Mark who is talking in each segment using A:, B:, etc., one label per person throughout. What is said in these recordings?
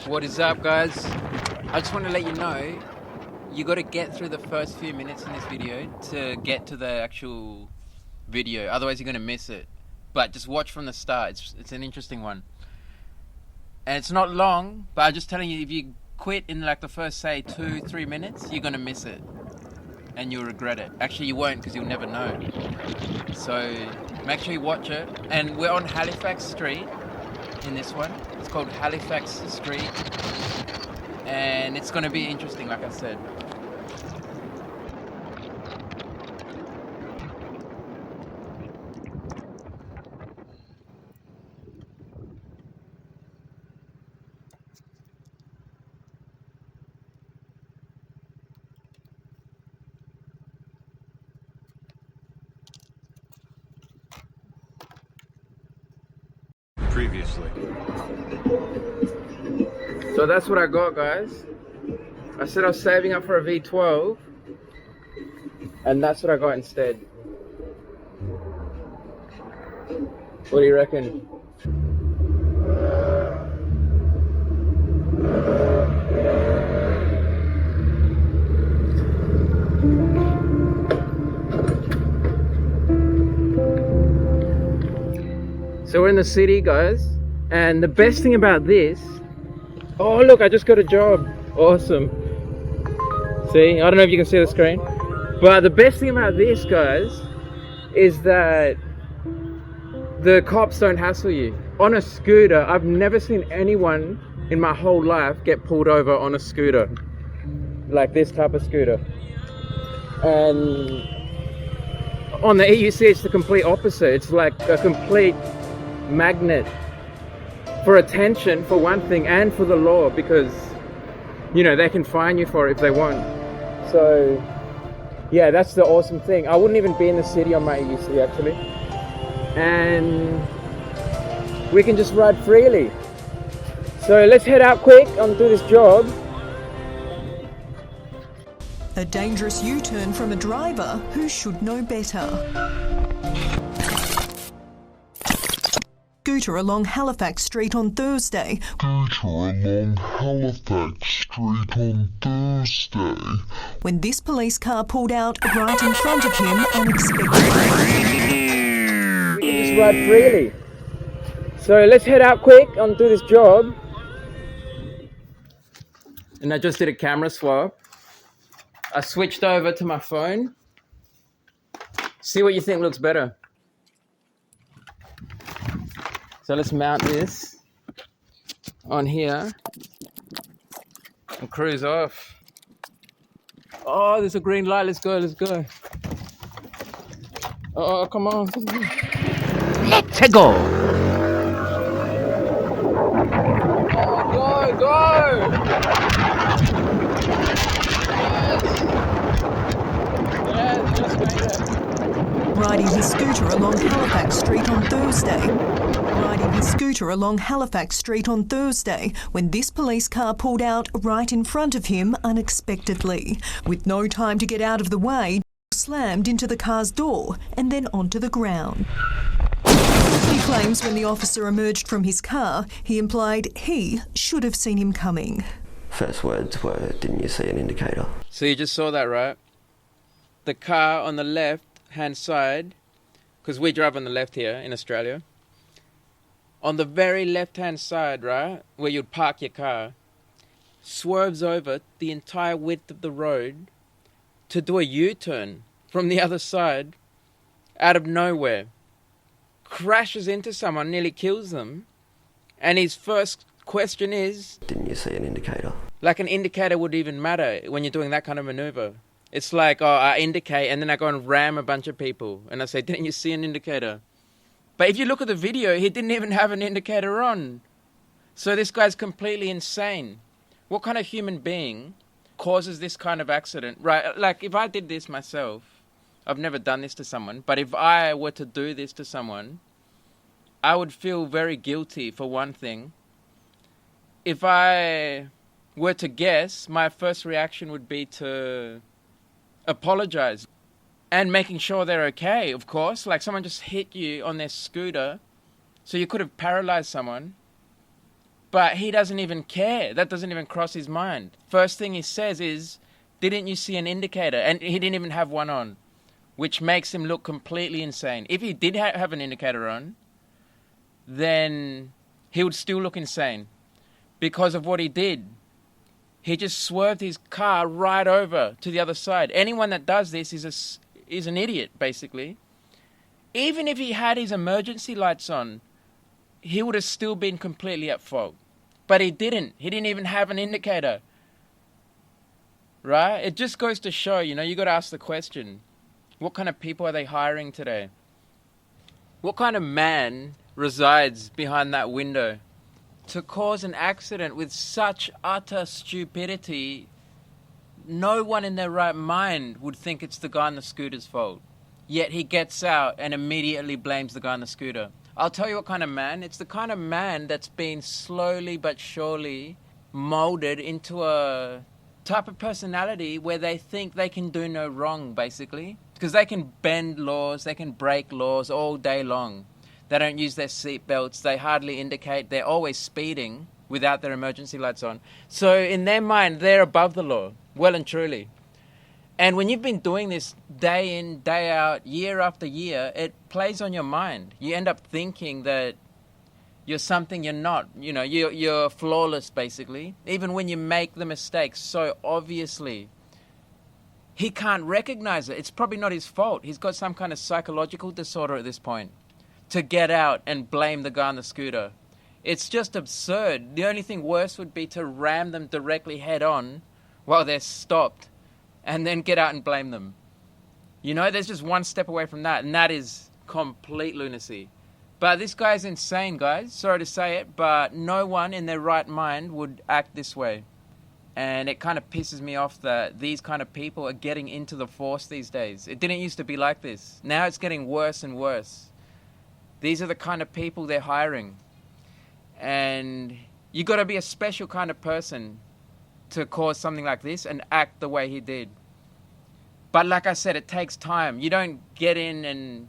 A: What is up, guys? I just want to let you know you got to get through the first few minutes in this video to get to the actual video, otherwise you're going to miss it. But just watch from the start. It's an interesting one, and it's not long, but I'm just telling you, if you quit in like the first, say, 2-3 minutes, you're going to miss it and you'll regret it. Actually, you won't, because you'll never know. So make sure you watch it. And we're on Halifax Street in this one. It's called Halifax Street, and it's going to be interesting, like I said.
B: Previously.
A: So that's what I got, guys. I said I was saving up for a V12, and that's what I got instead. What do you reckon? So we're in the city, guys, and the best thing about this, oh look, I just got a job. Awesome. See, I don't know if you can see the screen, but the best thing about this, guys, is that the cops don't hassle you. On a scooter, I've never seen anyone in my whole life get pulled over on a scooter, like this type of scooter. And on the EUC, it's the complete opposite. It's like a complete magnet for attention, for one thing, and for the law, because you know they can fine you for it if they want. So yeah, that's the awesome thing. I wouldn't even be in the city on my EUC actually, and we can just ride freely. So let's head out quick and do this job.
C: A dangerous U-turn from a driver who should know better. Scooter along Halifax Street on Thursday. When this police car pulled out right in front of him unexpectedly.
A: We can just ride freely. So let's head out quick and do this job. And I just did a camera swap. I switched over to my phone. See what you think looks better. So let's mount this on here and cruise off. Oh, there's a green light. Let's go, let's go. Oh, come on.
D: Let's go!
A: Oh, go, go! Yes, just made it.
C: Riding his scooter along Halifax Street on Thursday. Riding his scooter along Halifax Street on Thursday when this police car pulled out right in front of him unexpectedly. With no time to get out of the way, slammed into the car's door and then onto the ground. He claims when the officer emerged from his car, he implied he should have seen him coming.
E: First words were, "Didn't you see an indicator?"
A: So you just saw that, right? The car on the left-hand side, because we drive on the left here in Australia. On the very left-hand side, right, where you'd park your car, swerves over the entire width of the road to do a U-turn from the other side, out of nowhere. Crashes into someone, nearly kills them. And his first question is...
E: "Didn't you see an indicator?"
A: Like an indicator would even matter when you're doing that kind of maneuver. It's like, oh, I indicate and then I go and ram a bunch of people. And I say, didn't you see an indicator? But if you look at the video, he didn't even have an indicator on. So this guy's completely insane. What kind of human being causes this kind of accident? Right, like if I did this myself, I've never done this to someone, but if I were to do this to someone, I would feel very guilty for one thing. If I were to guess, my first reaction would be to apologize. And making sure they're okay, of course. Like someone just hit you on their scooter, so you could have paralyzed someone. But he doesn't even care. That doesn't even cross his mind. First thing he says is, didn't you see an indicator? And he didn't even have one on, which makes him look completely insane. If he did have an indicator on, then he would still look insane because of what he did. He just swerved his car right over to the other side. Anyone that does this is an idiot, basically. Even if he had his emergency lights on, he would have still been completely at fault. But he didn't. He didn't even have an indicator. Right? It just goes to show, you got to ask the question, what kind of people are they hiring today? What kind of man resides behind that window to cause an accident with such utter stupidity? No one in their right mind would think it's the guy on the scooter's fault. Yet he gets out and immediately blames the guy on the scooter. I'll tell you what kind of man. It's the kind of man that's been slowly but surely molded into a type of personality where they think they can do no wrong, basically. Because they can bend laws, they can break laws all day long. They don't use their seatbelts, they hardly indicate, they're always speeding without their emergency lights on. So in their mind, they're above the law, well and truly. And when you've been doing this day in, day out, year after year, it plays on your mind. You end up thinking that you're something you're not. You're flawless, basically. Even when you make the mistakes so obviously. He can't recognize it. It's probably not his fault. He's got some kind of psychological disorder at this point to get out and blame the guy on the scooter. It's just absurd. The only thing worse would be to ram them directly head on while they're stopped and then get out and blame them. There's just one step away from that, and that is complete lunacy. But this guy's insane, guys. Sorry to say it, but no one in their right mind would act this way. And it kind of pisses me off that these kind of people are getting into the force these days. It didn't used to be like this. Now it's getting worse and worse. These are the kind of people they're hiring. And you got to be a special kind of person to cause something like this and act the way he did. But like I said, it takes time. You don't get in and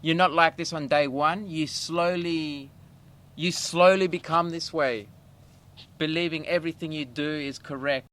A: you're not like this on day one. You slowly become this way, believing everything you do is correct.